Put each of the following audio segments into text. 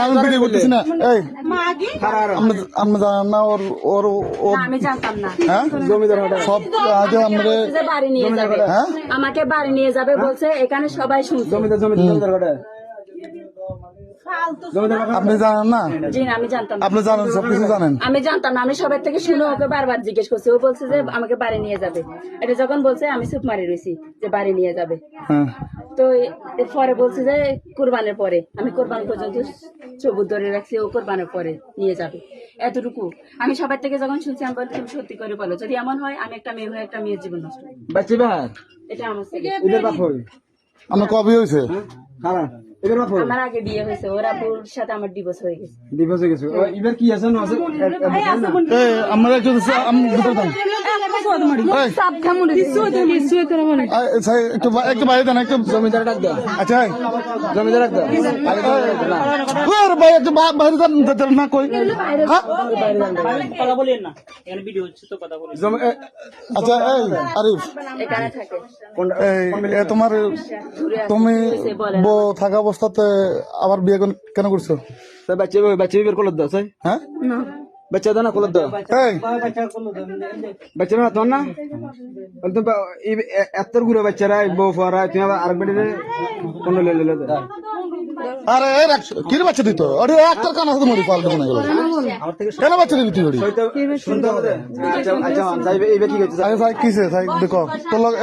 আমি ভিডিও করতেছি না। এই আমরা জানান না ওর ওর আমি জানতাম না। হ্যাঁ সব আগে আমরা বাড়ি নিয়ে যাবে, আমাকে বাড়ি নিয়ে যাবে বলছে, এখানে সবাই শুনছে। আপনি জানেন না? জি না, আমি জানতাম না। আপনি জানেন, সবকিছু জানেন? আমি জানতাম না, আমি সবার থেকে শুনে ওকে বারবার জিজ্ঞেস করছি। ও বলছে যে আমাকে বাড়ি নিয়ে যাবে। এটা যখন বলছে আমি চুপ মারি রয়েছি যে বাড়ি নিয়ে যাবে। তো পরে বলছে যে কোরবানের পরে, আমি কোরবান পর্যন্ত সবুজ ধরে রাখছি, ও কোরবানের পরে নিয়ে যাবে, এতটুকু। আমি সবার থেকে যখন শুনছি আমি বলি তুমি সত্যি করে বলো, যদি এমন হয় আমি একটা মেয়ে হয়ে একটা মেয়ের জীবন নষ্ট করব। এটা আমার ছেলে। আমার কবে হয়েছে? আমার আগে বিয়ে হয়েছে, ওর আব্বুর সাথে আমার ডিভোর্স হয়ে গেছে। এবার কি আছে না আছে আমরা একটু একটু বাইরে দেন, একটু জমিদার ডাক দাও, আচ্ছা জমিদার ডাক দাও, ভাই একটু বাইরে দেন না কই। কথা বলেন না, এখানে ভিডিও হচ্ছে তো, কথা বলেন। আচ্ছা এই আরিফ, এখানে থাকে। এই তোমার তুমি বউ থাকা অবস্থাতে আবার বিয়ে কেন করছো? বাচ্চা বের করলো দাও স্যার, হ্যাঁ বাচ্চা দাও না করলো দাও, এই বাচ্চা না তোর না এত ঘুরে বাচ্চারা বউ ফরা, তুমি আবার আরেক বেড়ে কোন লে দাও। আরে কি রে বাচ্চা দিত? আরে একটার কান আছে মরি পাল্টে মনে গেল কেন বাচ্চা দিবি তুই? শুনতে হবে। আচ্ছা আচ্ছা যাইবে এইবার কি করতে আরে ভাই কিসে ভাই দেখো তোর লোক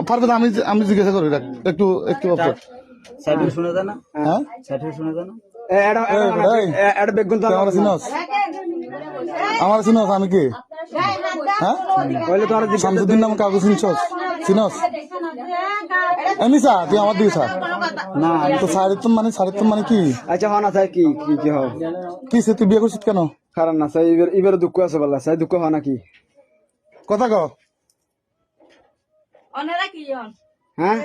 পারবে না, আমি জিজ্ঞাসা করি একটু একটু সাইডে শুনে দাও না, হ্যাঁ সাইডে শুনে দাও না। এটা বেগুন তো আমার চিনস, আমার চিনস আমি কি? হ্যাঁ বলে তোমার শামসুদ্দিন নাম কাগজ চিনস? চিনস এমনিসা তুই আমার দিকে স্যার না তো সারিত্তম মানে কি? আচ্ছা হন আছে কি কি কি হবে কি সে তুই বিয়ে করছিস কেন? কারণ না স্যার এবার দুঃখ আছে বলা স্যার, দুঃখ হয় নাকি কথা কও। হ্যাঁ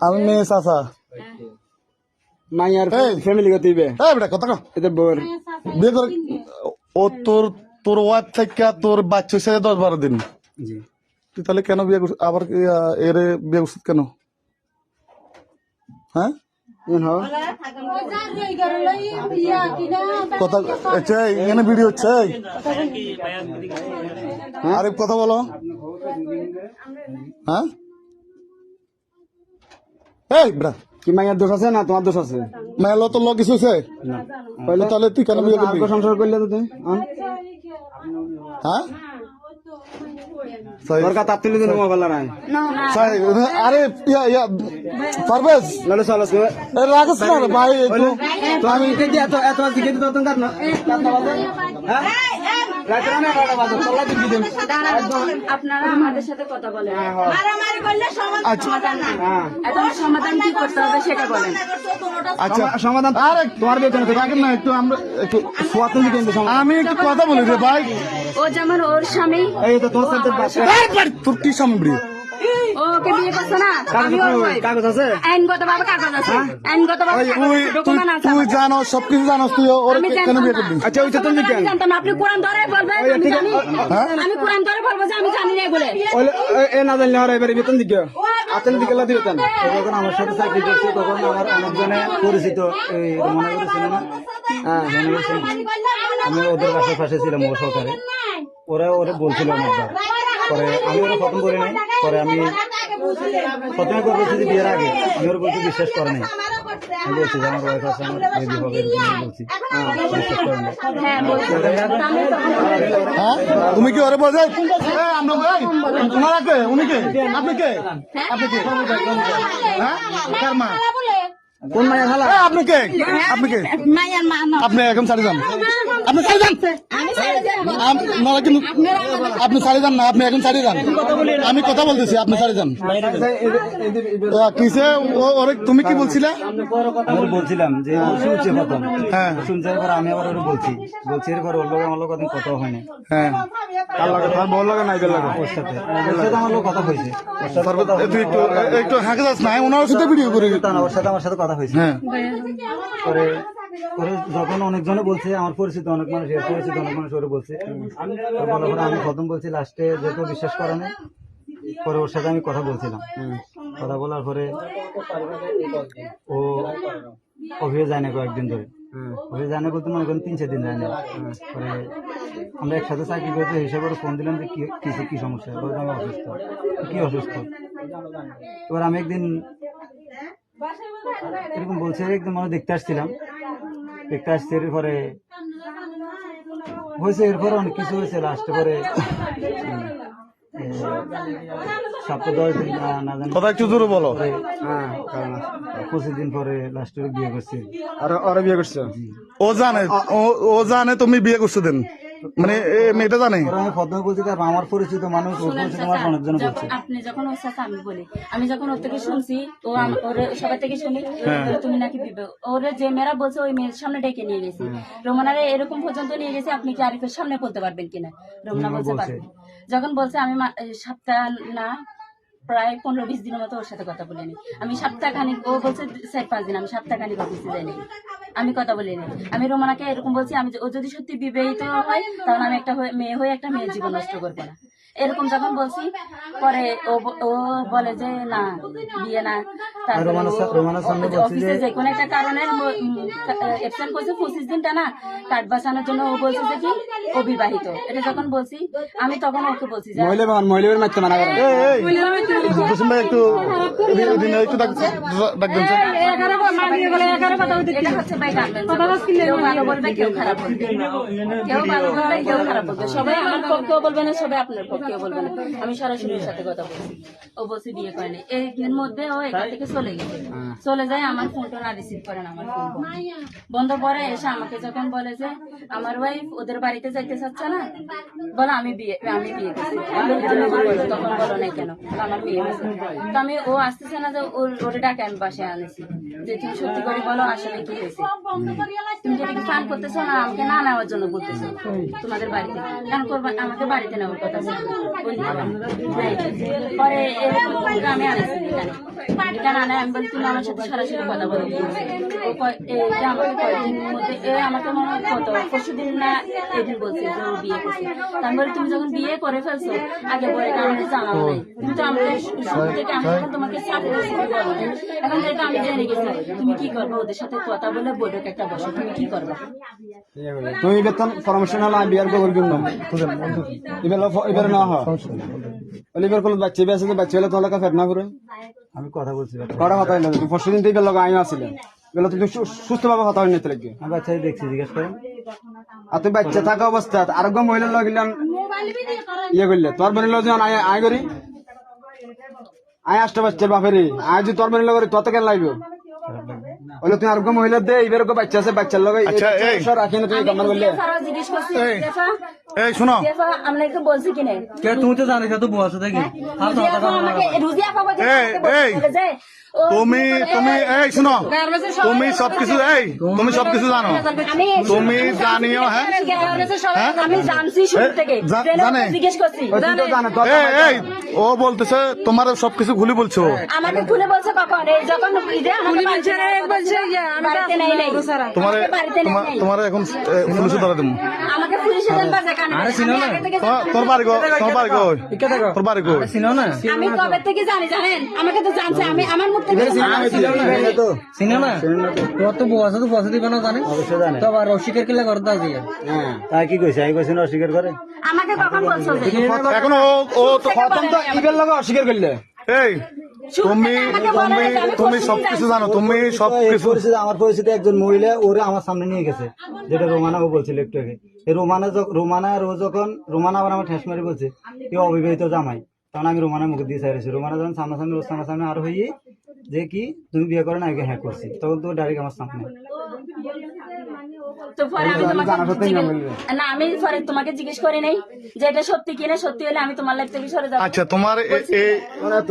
আমি মেয়ে চাচা মাইয়ার ফ্যামিলি গত দিবে এই বেটা কথা কও। এটা বোর বিয়ে করে ও তোর ওয়াইফ থেকে তোর বাচ্চা হয়েছে 10-12 দিন, জি তুই তাহলে কেন বিয়ে করছিস আবার? এরে বিয়ে করছিস কেন? হ্যাঁ কথা চাই, এখানে ভিডিও হচ্ছে। আরে কথা বলো। হ্যাঁ এই বেটা কি মাইয়ার দোষ আছে না তোমার দোষ আছে? মেলো তো লোক কিছু হয়েছে তাহলে তুই কেন বিয়ে করবি? সংসার করলে তো তুমি হ্যাঁ সরকার তার তুলে দিন মোবাইল নাই আরে পারবেজ লালো সালো রাখস না রে ভাই একটু তো আমি এত এত দিকে দিতে তো কার না হ্যাঁ রাত্রে না বাড়া বাজে চলা দিবি দেন আপনারা আমাদের সাথে কথা বলেন, মারামারি করলে আচ্ছা সমাধান না, এখন সমাধান কি করতে হবে সেটা বলেন। আচ্ছা সমাধান আরে তোমার বিয়ে কেন রাখেন না একটু, আমরা একটু সোয়াতন দিকে আমি একটু কথা বলি রে ভাই। ও যেমন ওর স্বামী, এই তো তোমার সাথে বাসা তোর কি সামগ্রী? ওকে বিয়ে করছে না, আমি ওর wife। কাগজ আছে আইনগত ভাবে কাগজ আছে, আইনগত ভাবে ডকুমেন্ট আছে। তুই জানো সবকিছু জানোস, তুই ওর আমি কেন বিয়ে করবি? আচ্ছা ওই তো তুমি কেন জানতাম না, আপনি কোরআন ধরে বলবেন আমি জানি, আমি কোরআন ধরে বলবো যে আমি জানি না বলে। এ না জানলে আর এবারে বেতন দিকে আতেন দিকে লা দিবেন। যখন আমার সাথে চাকরি করছে তখন আমার অনেকজনে পরিচিত এই মনে করেছিল না, হ্যাঁ মনে করেছিল আমি ওদের বাসার পাশে ছিলাম ও সরকারে, ওরা বলছিল অনেকবার, পরে আমি ওরা খতম করি নাই, পরে আমি প্রথমে বলছি যে বিয়ের আগে আমি ওরা বলছি বিশ্বাস করে নাই, আমি বলছি যে আমার ওয়াইফ আছে আমার বেবি হবে বলছি, বিশ্বাস করে নাই। হ্যাঁ তুমি কি ওরে বলছো আমরা তোমার কে উনি কে আপনি কে আপনি কে হ্যাঁ কার মা কোন মায়া খালা আপনি কে আপনি কে আপনি এখন সারি যান, আপনি সারি যান না কিন্তু আপনি সারি যান না, আপনি এখন সারি যান, আমি কথা বলতেছি আপনি সারি যান। কিসে ওরে তুমি কি বলছিলা? আমি বলছিলাম যে শুনছে প্রথম, হ্যাঁ শুনছে পর আমি আবার ওরে বলছি এরপর ওর লোক আমার লোক কথা হয় না, হ্যাঁ তার লাগে তার বল লাগে না এদের লাগে ওর সাথে আমার লোক কথা হয়েছে, তুই একটু হাঁকে যাস না, ওনার সাথে ভিডিও করে ওর সাথে আমার সাথে কথা হয়েছে। হ্যাঁ পরে যখন অনেকজনে বলছে আমার পরিচিত অনেক মানুষ পরিচিত অনেক মানুষ ওরে বলছে, বলার পরে আমি প্রথম বলছি, লাস্টে যেহেতু বিশ্বাস করে না, পরে ওর সাথে আমি কথা বলছিলাম, কথা বলার পরে ও অফিসে যায় না কয়েকদিন ধরে। অফিসে যায় না বলতে মনে করেন 3-4 দিন যায় না। পরে আমরা একসাথে চাকরি করতে হিসাবে করে ফোন দিলাম যে কি সমস্যা, বলতে আমি অসুস্থ। কি অসুস্থ? এবার আমি একদিন এরকম বলছে, একদম মানে দেখতে আসছিলাম, দেখতে আসছে, এরপরে হয়েছে, এরপরে অনেক কিছু হয়েছে। লাস্টে পরে সপ্তাহ 10 দিন না জানি কথা একটু জোরে বলো। 25 দিন পরে লাস্টে বিয়ে করছি। আর ওরা বিয়ে করছো? ও জানে তুমি বিয়ে করছো দেন, মানে মেয়েটা জানে? ওরা আমি প্রথমে বলছি, তারপর আমার পরিচিত মানুষ, ওর শুনেন পরিচিত চাচা, মানুষ অনেকজন বলছে। আপনি যখন ওর সাথে আমি বলি, আমি যখন ওর থেকে শুনছি, ও ওর সবার থেকে শুনি তুমি নাকি দিবে, ওরে যে মেয়েরা বলছে ওই মেয়ের সামনে ডেকে নিয়ে গেছি, রোমানারে এরকম পর্যন্ত নিয়ে গেছে, আপনি কি আরিফের সামনে বলতে পারবেন কিনা? রোমানা বলছে পারবেন। যখন বলছে আমি সপ্তাহ না প্রায় 15-20 দিনের মতো ওর সাথে কথা বলিনি, আমি সপ্তাহখানিক, ও বলছে 4-5 দিন, আমি সপ্তাহখানিক অফিসে যাইনি, আমি কথা বলিনি। আমি রোমানাকে এরকম বলছি, আমি ও যদি সত্যি বিবাহিত হয় তাহলে আমি একটা মেয়ে হয়ে একটা মেয়ের জীবন নষ্ট করবো না, এরকম যখন বলছি। পরে ও বলে যে না বিয়ে না, অফিসে যে কোনো একটা কারণে অ্যাবসেন্ট করছে 25 দিনটা না, কার্ড বাঁচানোর জন্য ও বলছে যে কি অবিবাহিত। এটা যখন বলছি আমি তখন ওকে বলছি যে মহিলাদের মারতে মানা করে। জসিম ভাই একটু একটু ডাকবেন স্যার। এটা হচ্ছে ভাই গার্মেন্টস, কেউ ভালো বলবে, কেউ খারাপ বলবে, কেউ ভালো বলবে, কেউ খারাপ বলবে, সবাই আমার পক্ষেও বলবে না, সবাই আপনার পক্ষেও বলবে না। আমি সরাসরি ওর সাথে কথা বলছি, ও বলছে বিয়ে করেনি। এর মধ্যে ও এখান থেকে চলে গেছে, চলে যায়, আমার ফোনটা না রিসিভ করেন, আমার ফোন বন্ধ করে এসে আমাকে যখন বলে যে আমার ওয়াইফ ওদের বাড়িতে যাইতে চাচ্ছে না, বলো আমি বিয়ে করছি। তখন বলো নাই কেন, আমার বিয়ে হয়েছে। তো আমি ও আসতেছে না, যে ওরে ডাকে আমি বাসায় আনেছি, যে তুমি সত্যি করে বলো আসলে কি হয়েছে, তুমি যেটা কি ফান করতেছো না আমাকে না নেওয়ার জন্য বলতেছো তোমাদের বাড়িতে, কেন করবা? আমাকে বাড়িতে নেওয়ার কথা ছিল, পরে আমি আনেছি এখানে আনে। আমি বলি তুমি আমার সাথে সরাসরি কথা বলো, আমাকে কয়েকদিনের মধ্যে আমাকে মনে হয় কত 25 দিন না এদিন বলছে যে ও বিয়ে করছে। আমি বলি তুমি যখন বিয়ে করে ফেলছো আগে পরে কারণে জানাও নাই, তুমি তো আমাকে শুরু থেকে আমি যখন তোমাকে সাপোর্ট করছি তুমি বলো না। এখন যেহেতু আমি জেনে গেছি তুমি কি করবো, ওদের সাথে কথা বলে বৈঠক একটা বসো, তুমি কি করবো? তুমি বেতন পরামর্শ না বিয়ার গোবর কিন্তু এবার না হয় এবার কোনো বাচ্চা আছে, বাচ্চা হলে তোমার কাছে না করে আমি কথা বলছি, কটা কথা হইলো, তুমি পরশু দিন থেকে লোক আইন আসলে বেলা তুমি সুস্থ ভাবে কথা হয়নি লাগে। আমি বাচ্চাই দেখছি, জিজ্ঞেস করেন। আর তুমি বাচ্চা থাকা অবস্থা আরোগ্য মহিলার লগিলাম ইয়ে করলে তোর বোনের লোক যখন আয় করি আয় আসতে বাচ্চার বাপেরই আয় যদি তোর বোনের লোক তত কেন লাগবে? ওইলে তুমি আরোগ্য মহিলার দে এবার বাচ্চা আছে, বাচ্চার লগে রাখি না তুমি কামার করলে। জিজ্ঞেস করছি এই শোনো, আপনাকে বলছি কিনে তুমি তো জানিস তো বউ আছে দেখি তুমি এই শোনো, তুমি সবকিছু তুমি সবকিছু জানো, তুমি জানিও। হ্যাঁ আমি জানছি শুরু থেকে, জানে জিজ্ঞেস করছি। এই ও বলতেছে তোমার সবকিছু ভুলি বলছো। আমাকে খুলে বলছে কখন? এই যখন বাড়িতে নেই নেই, তোমার এখন পুলিশে ধরে দেবো। আমাকে পুলিশে দেন তোর বাড়ি গো, তোর বাড়ি গো, তোর বাড়ি গো। আমি কবে থেকে জানি জানেন? আমাকে তো জানছে, আমি আমার মুখ থেকে চিনো না? তোর তো বউ আছে, তো বসে দিবে না জানে? অবশ্যই জানে। তো আবার অস্বীকার করলে করে দাও দিয়ে। হ্যাঁ তাই কি কইছে? আমি কইছি না অস্বীকার করে। আমাকে কখন বলছো যে এখন ও তো প্রথম তো ইবের লগে অস্বীকার করলে। এই তুমি সবকিছু জানো, তুমি সবকিছু। আমার পরিচিত একজন মহিলা ওরে আমার সামনে নিয়ে গেছে, যেটা রোমানা ও বলছিল একটু আগে। এই রোমানা আর ও যখন রোমানা আবার আমার ঠেস মারি বলছে কেউ অবিবাহিত জামাই, তখন আমি রোমানার মুখে দিয়ে চাইছি। রোমানা যখন সামনাসামনি ওর সামনাসামনি আর হয়ে যে কি তুমি বিয়ে করে না, হ্যাঁ করছি, তখন তো ডাইরেক্ট আমার সামনে। তো পরে আমি না আমি পরে তোমাকে জিজ্ঞেস করি নাই যে এটা সত্যি কিনা, সত্যি হলে আমি তোমার লাইফ থেকে সরে যাবো। আচ্ছা তোমার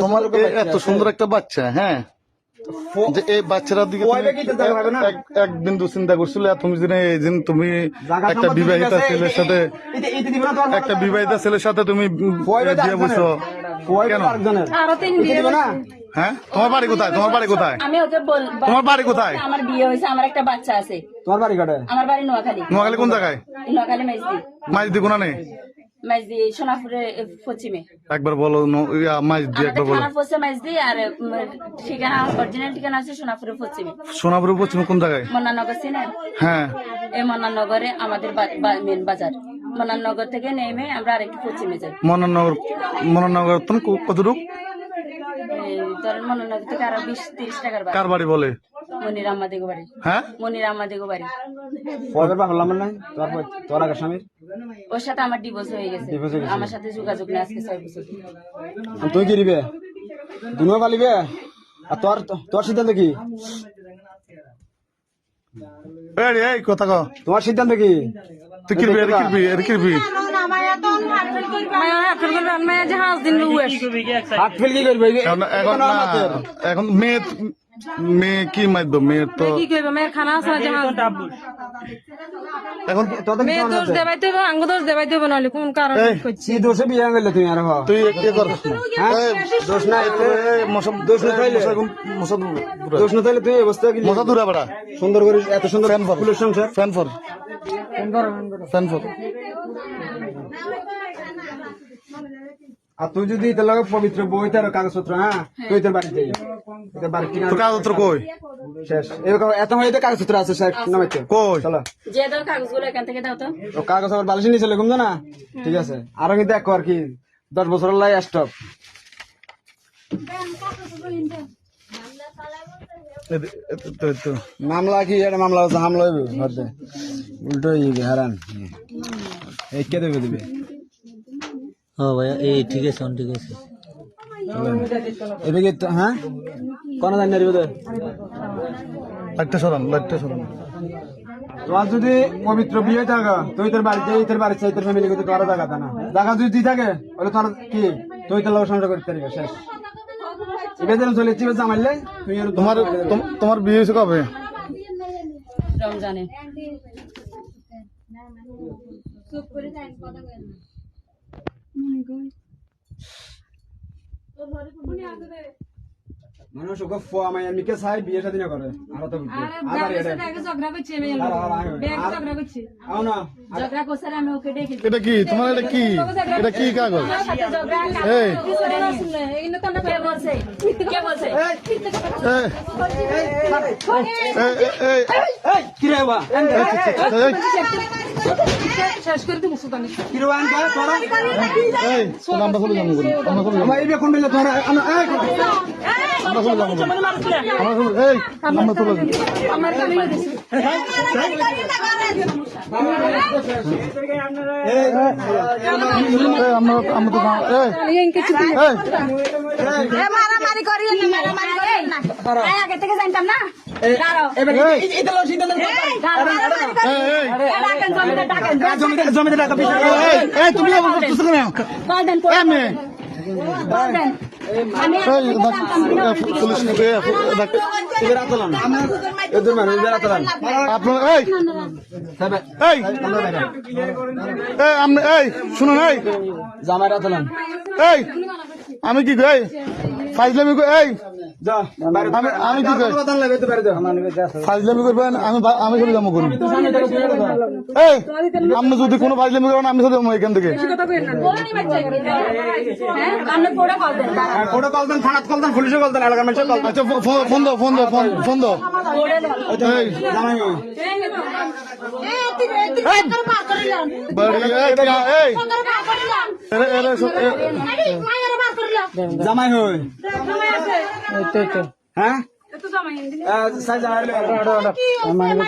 তোমার এত সুন্দর একটা বাচ্চা, হ্যাঁ, যে এই বাচ্চাটার দিকে এক বিন্দু চিন্তা করছিল? তুমি তুমি একটা বিবাহিত ছেলের সাথে তুমি বিয়ে বসছো কেন? হ্যাঁ তোমার বাড়ি কোথায়? তোমার বাড়ি কোথায়? আমি ওকে তোমার বাড়ি কোথায়? আমার বিয়ে হয়েছে, আমার একটা বাচ্চা আছে। তোমার বাড়ি কাটে? আমার বাড়ি নোয়াখালী। নোয়াখালী কোন জায়গায়? নোয়াখালী মাইজদি। মাইজদি কোনা নেই? মাইজদি সোনাপুরে পশ্চিমে একবার বলো মাইজ দিয়ে একবার বলো। থানা পশ্চিমে মাইজদি আর ঠিকানা অরিজিনাল ঠিকানা আছে সোনাপুরে পশ্চিমে। সোনাপুর পশ্চিমে কোন জায়গায়? মন্নানগর চিনেন? হ্যাঁ, এই মন্নানগরে আমাদের মেন বাজার। মন্নানগর থেকে নেমে আমরা আরেকটু পশ্চিমে যাই। মনোনগর কতটুক? ধরেন মন্নানগর থেকে আরো 20-30 টাকার বাড়ি। কার বাড়ি বলে? মনির আম্মাদিগো বাড়ি। হ্যাঁ, মনির আম্মাদিগো বাড়ি। পরের বার হলাম না তোর আগে স্বামীর ওর সাথে আমার ডিভোর্স হয়ে গেছে। আমার সাথে যোগাযোগ নেই আজকে 6 বছর। তুই কি দিবে দুনো পালিবে আর তোর সিদ্ধান্ত কি? এই কথা কও, তোমার সিদ্ধান্ত কি? তুই কিরবি এর কিরবি হাত ফেল কি করবে এখন মেয়ে কি মারব? মেয়ের তো কি করবে মেয়ের খানা আছে না জাহাজ এখন তোদের মেয়ে দোষ দেবাইতে হবে আঙ্গ দোষ দেবাইতে হবে নাহলে কোন কারণ করছি কি দোষে বিয়ে করলে তুমি আর তুই কি কর? দোষ না দোষ না তাইলে দোষ না তাইলে তুই এই অবস্থা কি মশা দূরা বেড়া সুন্দর করে এত সুন্দর ফুলের সংসার ফ্যান ফর আর তুই যদি এটার লগে পবিত্র বই তার কাগজপত্র হ্যাঁ তুই তোর বাড়িতে বাড়ি কিনা তোর কাগজপত্র কই? শেষ এত হয়ে কাগজপত্র আছে স্যার নামাইতে কই? চলো যে দাও কাগজগুলো এখান থেকে দাও তো। ও কাগজ আমার বালিশে নিয়ে চলে ঘুমতো না ঠিক আছে আরো কিন্তু এক আর কি 10 বছর লাই স্টপ মামলা কি এটা মামলা হামলা হইবে হচ্ছে উল্টো হইবে হারান এই কে দেবে দিবে হ্যাঁ ভাইয়া এই ঠিক আছে ঠিক আছে এদিকে তো হ্যাঁ কোন জানি না রে লাইটটা সরান তোমার যদি পবিত্র বিয়ে থাকা তুই তোর বাড়িতে তোর বাড়িতে তোর ফ্যামিলি করতে তোর জায়গা না জায়গা যদি থাকে তাহলে তোর কি তুই তোর সংসার করতে পারবি শেষ এবার চলে চিবে জামাইলে তুই তোমার বিয়ে হয়েছে কবে? রমজানে। মানুষ ওকে মায়ের মিকে চাই বিয়ে শাদী না করে আর তো ঝগড়া করছে আমি ওকে ডেকে এটা কি তোমার? এটা কি কাগজ? এই কে বলছে? কি রে বা শেষ করে দিব সুদানি কি রে আনকা তোরা আমরা চলে যাবো আমার এই কোন দিলে তোরা আমরা চলে যাবো আমার কানে দিছি আমরা তো মারামারি করিয়ে না, মারামারি করিয়ে না। আগে থেকে জানতাম না। দাঁড়াও। জমিতে টাকা তুমি কল দেন, কল দেন। আমি পুলিশ শুনুন জামাই রাতলাম আমি কি কই ফাইজলামি কই আমি কি কই ফাইজলামি করবেন আমি চলে যাবো করুন আপনি যদি কোনো ফাইজলামি করেন আমি চলে যাবো এখান থেকে থানাত কল দেন পুলিশে কল দেন এলাকার মানুষের কল আচ্ছা ফোন দাও জামাই হই হ্যাঁ জামাই